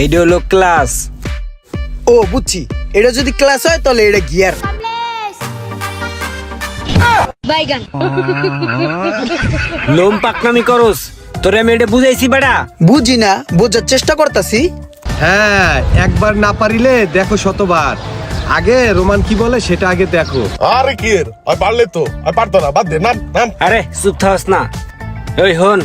এইটা হলো ক্লাস। ও বুঝছি, এটা যদি ক্লাস হয় তাহলে এটা গিয়ার। বাইগান লোম পাকনামি করস, তোরে আমি এটা বুঝাইছি বেটা। বুঝি না, বোঝার চেষ্টা করতাছি। হ্যাঁ, একবার না পারিলে দেখো শতবার। আগে রোমান কি বলে সেটা আগে দেখো। আরে কি এর আর পারলে তো আর পারতো না, বাদ দে, নাম নাম। আরে চুপ থাকস না। ওই হন,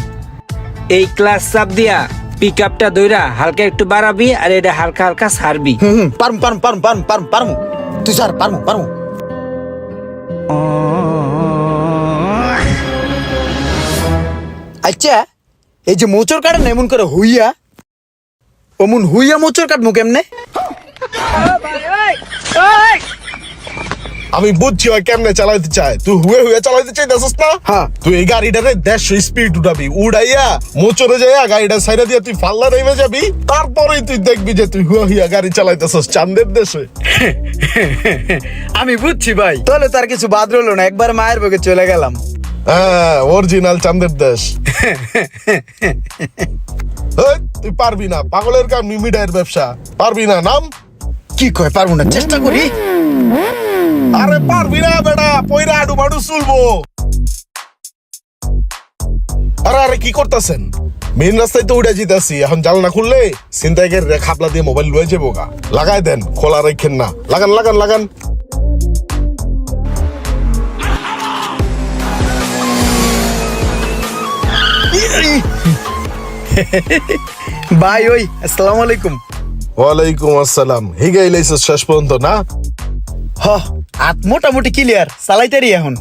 এই ক্লাস চাপ দিয়া পিক আপটা দইরা হালকা একটু বাড়াবি আর এটা হালকা হালকা ছাড়বি। পারমু পারমু পারমু পারমু পারমু পারমু তুই স্যার পারমু পারমু। আচ্ছা, এই যে মোচর কাটে না এমন করে হুইয়া, অমন হুইয়া মোচর কাটমু কেমনে? আমি বুঝছি ওই কেমনে চালাইতে চায়, তুই হুয়ে হুয়ে চালাইতে চাইতেছিস না? হ্যাঁ। তুই এই গাড়িটারে 150 স্পিড উঠাবি, উড়াইয়া মোচরে যাইয়া গাড়িটা সাইডে দিয়ে তুই ফাল্লা নেমে যাবি, তারপরেই তুই দেখবি যে তুই হুয়া হুয়া গাড়ি চালাইতেছিস চাঁদের দেশে। আমি বুঝছি ভাই, তাহলে তার কিছু বাদ রইলো না, একবার মায়ের বকে চলে গেলাম। হ্যাঁ, অরিজিনাল চাঁদের দেশ। এই, তুই পারবি না, পাগলের কাম মিমিডায়ের ব্যবসা, পারবি না। নাম কি কয় পারবো না, চেষ্টা করি। আরে পারবি না বেটা, পয়রা আডু বাডু চুলবো। আরে আরে কি করতেছেন? মেইন রাস্তায় তো উড়ে যেতেছি, এখন জানলা খুললে ছিনতাইকারীরা রে খাপলা দিয়ে মোবাইল লয়ে যাবো গা। লাগাই দেন, খোলা রাখেন না। লাগান লাগান লাগান। ভাই ওই আসসালামু আলাইকুম। ওয়ালাইকুম আসসালাম। হিগাই লাইছিস শেষ পর্যন্ত না? হ, হাত মোটামুটি ক্লিয়ার, চালাইতারি এখন।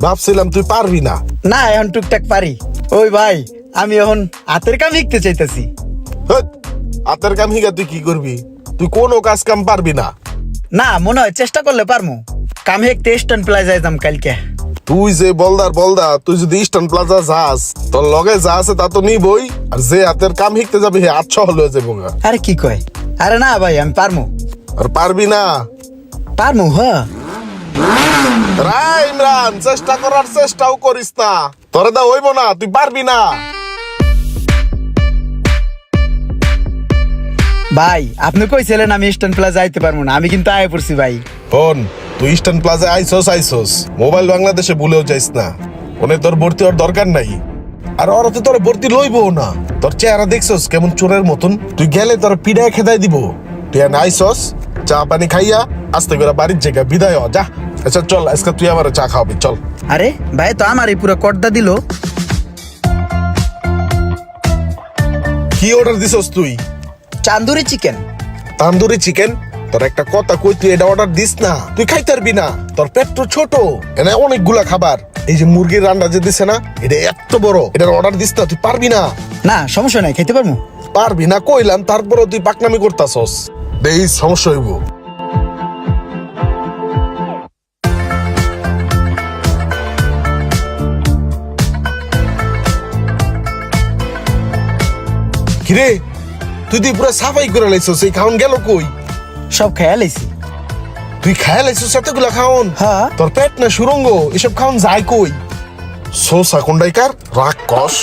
ভাবছিলাম তুই পারবি না। না, এখন টুকটাক পারি। ওই ভাই, আমি এখন হাতের কাম শিখতে চাইতেছি। হেৎ, হাতের কাম হিগা তুই কি করবি? তুই কোনো কাজ কাম পারবি না। না, মনে হয় চেষ্টা করলে পারমু। কাম হেঁকতে স্ট্যান্ড প্লাজা যাইতাম কালকে। তুই যে বলদা, তুই যদি ইস্টার্ন প্লাজা যাস, তোর লগে যা আছে তা তো নিবই, আর যে হাতের কাম শিখতে যাবি হে 800 হলে যাবো গা। আরে কি কয়? আরে না ভাই, আমি পারমু আর পারবি না? পারমু। হ, রা ইমরান, চেষ্টা করার চেষ্টাও করিস না, তোরে দা হইব না, তুই পারবি না। ভাই আপনি কইছিলেন আমি স্ট্যান্ড প্লাজা যাইতে পারবো না, আমি কিন্তু আয় পড়ছি ভাই। ফোন, তুই ইস্টার্ন প্লাজা আইসোস, মোবাইল বাংলাদেশে ভুলেও যাইস না। ওনে তোর ভর্তি হওয়ার দরকার নাই, আর ওরা তো তোর ভর্তি লইবো না। তোর চেহারা দেখছস কেমন চোরের মতন, তুই গেলে তোর পিড়ায় খেদাই দিব। তুই আইসস, চা পানি খাইয়া আস্তে করে বাড়ির জায়গা বিদায় হ, যা। আচ্ছা চল, আজকে তুই আমার চা খাওয়াবি, চল। আরে ভাই তো আমার এই পুরো কর্দা দিল। কি অর্ডার দিছস তুই? চান্দুরি চিকেন। তান্দুরি চিকেন? তোর একটা কথা কই, তুই এটা অর্ডার দিস না, তুই খাইতে পারবি না, তোর পেট তো ছোট। এনে অনেকগুলা খাবার, এই যে মুরগির রান্না যে দিছে না, এটা এত বড়, এটার অর্ডার দিস না, তুই পারবি না। না সমস্যা নাই, খাইতে পারবো। পারবি না কইলাম, তারপরে তুই পাকনামি করতাছস, এই সমস্যা হইব। কিরে, তুই তুই পুরো সাফাই করে লাইছস, এই খাওন গেল কই? সব খেয়াল আইছি। তুই খায় লাইছস এতগুলা খাওন? হ্যাঁ। তোর পেট না সুরঙ্গ, এসব খাওন যায় কই? সোসা কোন্ডাইকার রাগ কস।